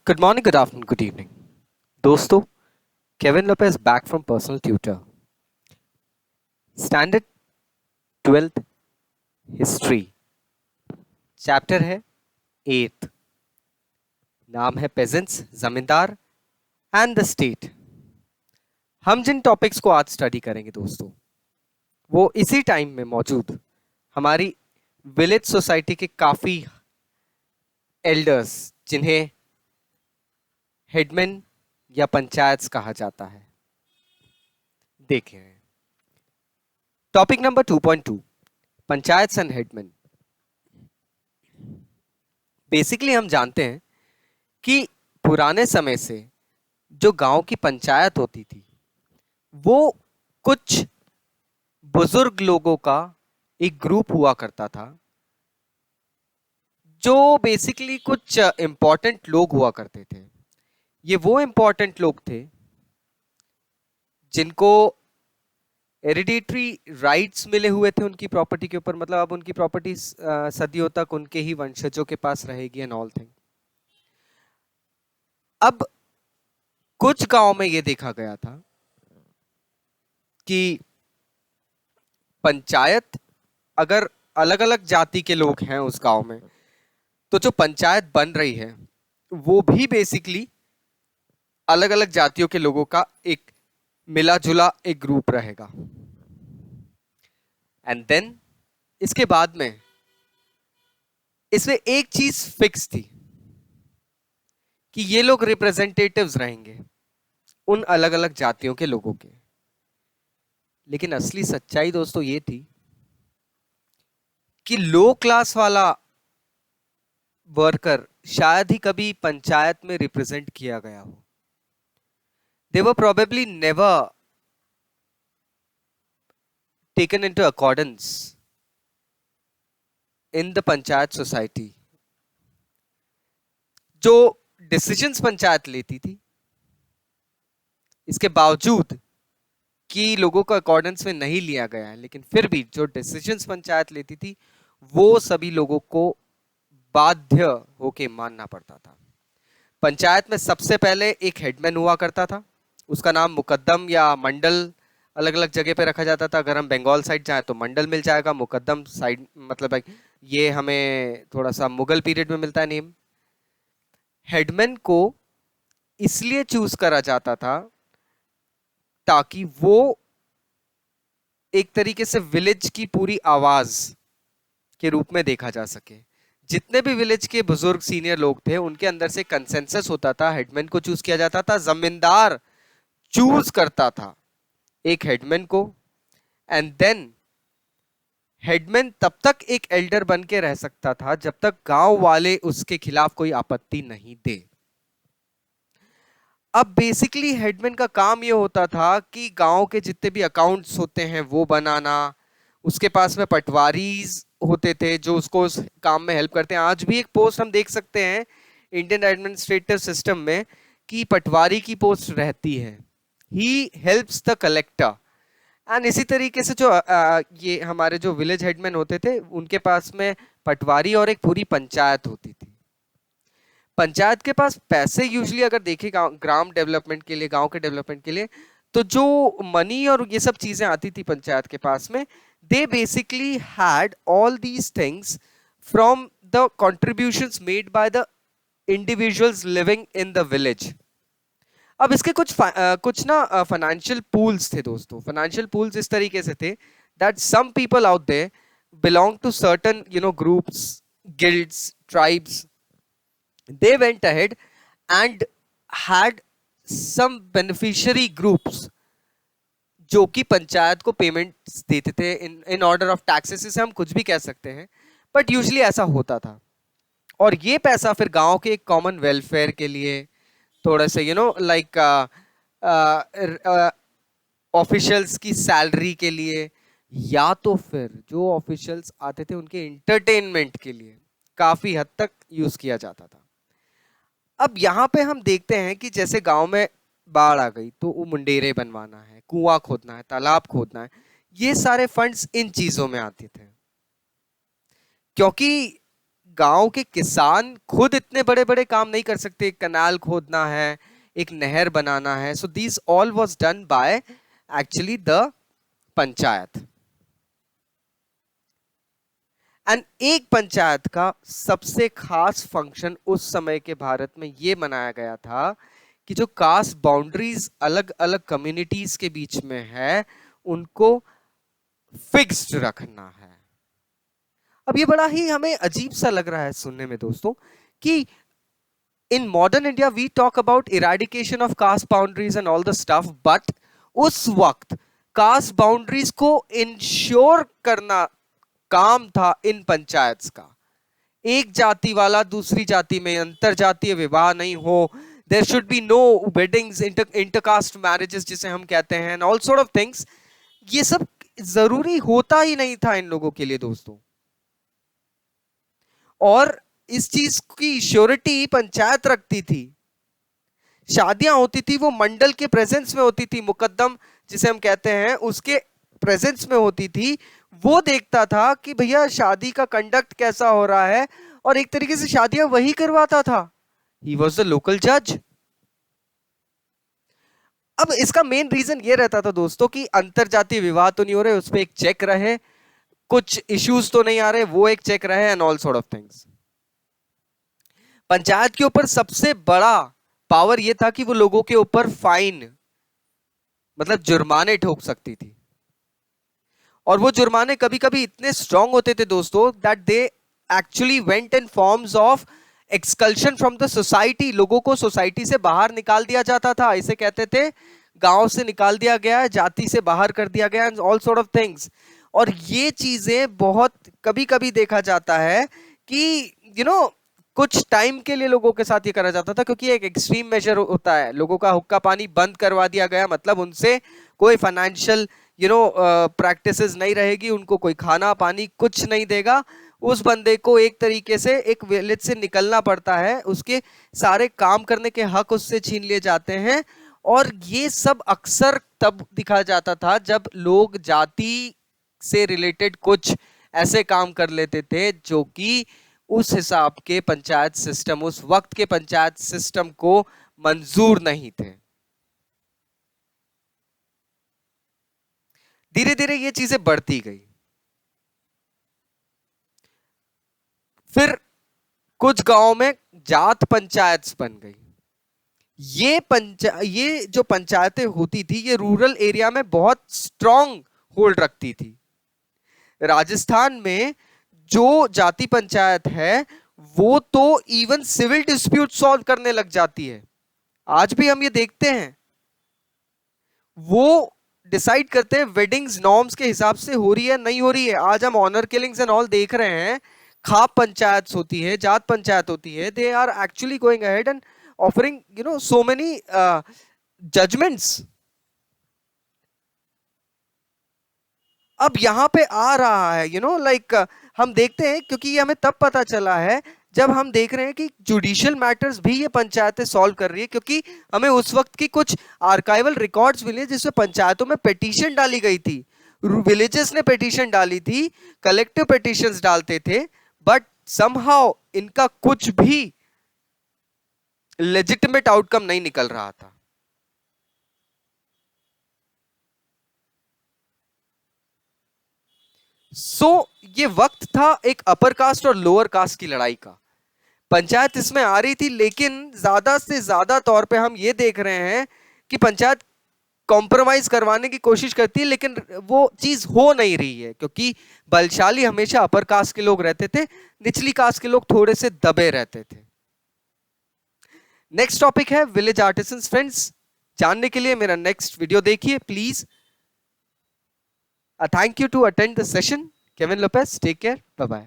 Good morning, good afternoon, good evening. दोस्तों, Kevin Lopez back from personal tutor. Standard 12th history, chapter है 8th। नाम है pageants, जमींदार and the state. हम जिन topics को आज स्टडी करेंगे दोस्तों, वो इसी टाइम में मौजूद हमारी विलेज सोसाइटी के काफी एल्डर्स, जिन्हें हेडमैन या पंचायत कहा जाता है, देखें। Topic number 2.2, panchayat and headman. Basically हम जानते हैं कि पुराने समय से जो गांव की पंचायत होती थी वो कुछ बुजुर्ग लोगों का एक ग्रुप हुआ करता था, जो बेसिकली कुछ इंपॉर्टेंट लोग हुआ करते थे। ये वो इंपॉर्टेंट लोग थे जिनको हेरिडिटरी राइट्स मिले हुए थे उनकी प्रॉपर्टी के ऊपर, मतलब अब उनकी प्रॉपर्टी सदियों तक उनके ही वंशजों के पास रहेगी एंड ऑल थिंग। अब कुछ गांव में ये देखा गया था कि पंचायत, अगर अलग अलग जाति के लोग हैं उस गांव में, तो जो पंचायत बन रही है वो भी बेसिकली अलग अलग जातियों के लोगों का एक मिला जुला एक ग्रुप रहेगा। एंड देन इसके बाद में इसमें एक चीज फिक्स थी कि ये लोग रिप्रेजेंटेटिव्स रहेंगे उन अलग अलग जातियों के लोगों के। लेकिन असली सच्चाई दोस्तों ये थी कि लो क्लास वाला वर्कर शायद ही कभी पंचायत में रिप्रेजेंट किया गया हो। They were probably never taken into accordance in the panchayat society. जो डिसीजंस पंचायत लेती थी, इसके बावजूद कि लोगों को अकॉर्डेंस में नहीं लिया गया है, लेकिन फिर भी जो डिसीजंस पंचायत लेती थी वो सभी लोगों को बाध्य होके मानना पड़ता था। पंचायत में सबसे पहले एक हेडमैन हुआ करता था, उसका नाम मुकद्दम या मंडल अलग अलग जगह पे रखा जाता था। अगर हम बंगाल साइड जाएं तो मंडल मिल जाएगा, मुकद्दम साइड मतलब ये हमें थोड़ा सा मुगल पीरियड में मिलता है नेम। हेडमैन को इसलिए चूज करा जाता था ताकि वो एक तरीके से विलेज की पूरी आवाज के रूप में देखा जा सके। जितने भी विलेज के बुजुर्ग सीनियर लोग थे उनके अंदर से कंसेंसस होता था, हेडमैन को चूज किया जाता था। जमींदार चूज करता था एक हेडमैन को, एंड देन हेडमैन तब तक एक एल्डर बन के रह सकता था जब तक गांव वाले उसके खिलाफ कोई आपत्ति नहीं दे। अब बेसिकली हेडमैन का काम ये होता था कि गांव के जितने भी अकाउंट्स होते हैं वो बनाना। उसके पास में पटवारीज होते थे जो उसको उस काम में हेल्प करते हैं। आज भी एक पोस्ट हम देख सकते हैं इंडियन एडमिनिस्ट्रेटिव सिस्टम में कि पटवारी की पोस्ट रहती है। He helps the collector. And इसी तरीके से जो ये हमारे जो विलेज हेडमैन होते थे उनके पास में पटवारी और एक पूरी पंचायत होती थी। पंचायत के पास पैसे यूजुअली अगर देखें ग्राम डेवलपमेंट के लिए, गांव के डेवलपमेंट के लिए, तो जो मनी और ये सब चीजें आती थी पंचायत के पास में, they basically had all these things from the contributions made by the individuals living in the village. अब इसके कुछ ना फाइनेंशियल पूल्स थे दोस्तों। फाइनेंशियल पूल्स इस तरीके से थे that some people out there belong to certain groups, guilds, tribes. They went ahead and had some beneficiary groups जो कि पंचायत को पेमेंट देते थे इन ऑर्डर ऑफ टैक्सेस। इसे हम कुछ भी कह सकते हैं, बट यूजली ऐसा होता था। और ये पैसा फिर गांव के कॉमन वेलफेयर के लिए, थोड़ा सा लाइक ऑफिशियल्स की सैलरी के लिए, या तो फिर जो ऑफिशियल्स आते थे उनके इंटरटेनमेंट के लिए काफी हद तक यूज किया जाता था। अब यहाँ पे हम देखते हैं कि जैसे गांव में बाढ़ आ गई तो वो मुंडेरे बनवाना है, कुआं खोदना है, तालाब खोदना है, ये सारे फंड्स इन चीजों में आते थे। क्योंकि गांव के किसान खुद इतने बड़े बड़े काम नहीं कर सकते, एक कनाल खोदना है, एक नहर बनाना है। So this all was done by actually the panchayat. And एक पंचायत का सबसे खास फंक्शन उस समय के भारत में यह मनाया गया था कि जो कास्ट बाउंड्रीज अलग अलग कम्युनिटीज के बीच में है उनको फिक्स्ड रखना है। अब ये बड़ा ही हमें अजीब सा लग रहा है सुनने में दोस्तों कि in modern India we talk about eradication of caste boundaries and all the stuff, but उस वक्त कास्ट बाउंड्रीज को इंश्योर करना काम था इन पंचायत का। एक जाति वाला दूसरी जाति में अंतर जातीय विवाह नहीं हो, there should be no weddings, intercaste marriages जिसे हम कहते हैं, and all sort of things. ये सब जरूरी होता ही नहीं था इन लोगों के लिए दोस्तों। और इस चीज की श्योरिटी पंचायत रखती थी। शादियां होती थी वो मंडल के प्रेजेंस में होती थी, मुकद्दम जिसे हम कहते हैं उसके प्रेजेंस में होती थी। वो देखता था कि भैया शादी का कंडक्ट कैसा हो रहा है, और एक तरीके से शादियां वही करवाता था। ही वॉज द लोकल जज। अब इसका मेन रीजन ये रहता था दोस्तों कि अंतरजातीय विवाह तो नहीं हो रहे, उस पर एक चेक रहे, कुछ इश्यूज तो नहीं आ रहे, वो एक चेक रहे, and all sort of things. Panchayat के ऊपर सबसे बड़ा पावर यह था कि वो लोगों के ऊपर फाइन मतलब जुर्माने ठोक सकती थी। और वो जुर्माने कभी कभी इतने स्ट्रांग होते थे दोस्तों that they actually went in forms of exclusion from the society. लोगों को सोसाइटी से बाहर निकाल दिया जाता था, इसे कहते थे गांव से निकाल दिया गया, जाति से बाहर कर दिया गया, and all sort of things. और ये चीजें बहुत कभी कभी देखा जाता है कि कुछ टाइम के लिए लोगों के साथ ये करा जाता था, क्योंकि एक एक्सट्रीम मेजर होता है। लोगों का हुक्का पानी बंद करवा दिया गया, मतलब उनसे कोई फाइनेंशियल प्रैक्टिसेस नहीं रहेगी, उनको कोई खाना पानी कुछ नहीं देगा। उस बंदे को एक तरीके से एक विलेज से निकलना पड़ता है, उसके सारे काम करने के हक उससे छीन लिए जाते हैं। और ये सब अक्सर तब दिखा जाता था जब लोग जाति से रिलेटेड कुछ ऐसे काम कर लेते थे जो कि उस हिसाब के पंचायत सिस्टम, उस वक्त के पंचायत सिस्टम को मंजूर नहीं थे। धीरे धीरे ये चीजें बढ़ती गई। फिर कुछ गांवों में जात पंचायत बन गई। ये जो पंचायतें होती थी ये रूरल एरिया में बहुत स्ट्रांग होल्ड रखती थी। राजस्थान में जो जाति पंचायत है वो तो इवन सिविल डिस्प्यूट सॉल्व करने लग जाती है। आज भी हम ये देखते हैं, वो डिसाइड करते हैं वेडिंग्स नॉर्म्स के हिसाब से हो रही है नहीं हो रही है। आज हम ऑनर किलिंग्स एंड ऑल देख रहे हैं, खाप पंचायत होती है, जात पंचायत होती है, they are actually going ahead and offering so many judgments. अब यहां पे आ रहा है लाइक हम देखते हैं, क्योंकि ये हमें तब पता चला है जब हम देख रहे हैं कि जुडिशियल मैटर्स भी ये पंचायतें सॉल्व कर रही है, क्योंकि हमें उस वक्त की कुछ आर्काइवल रिकॉर्ड्स मिले जिसमें पंचायतों में पिटीशन डाली गई थी, विलेजेस ने पिटीशन डाली थी, कलेक्टिव पिटीशंस डालते थे, बट समहाउ इनका कुछ भी लेजिटिमेट आउटकम नहीं निकल रहा था। ये वक्त था एक अपर कास्ट और लोअर कास्ट की लड़ाई का। पंचायत इसमें आ रही थी, लेकिन ज्यादा से ज्यादा तौर पे हम ये देख रहे हैं कि पंचायत कॉम्प्रोमाइज करवाने की कोशिश करती है, लेकिन वो चीज हो नहीं रही है, क्योंकि बलशाली हमेशा अपर कास्ट के लोग रहते थे, निचली कास्ट के लोग थोड़े से दबे रहते थे। नेक्स्ट टॉपिक है विलेज आर्टिसंस। फ्रेंड्स, जानने के लिए मेरा नेक्स्ट वीडियो देखिए please. Thank you to attend the session. Kevin Lopez, take care. Bye-bye.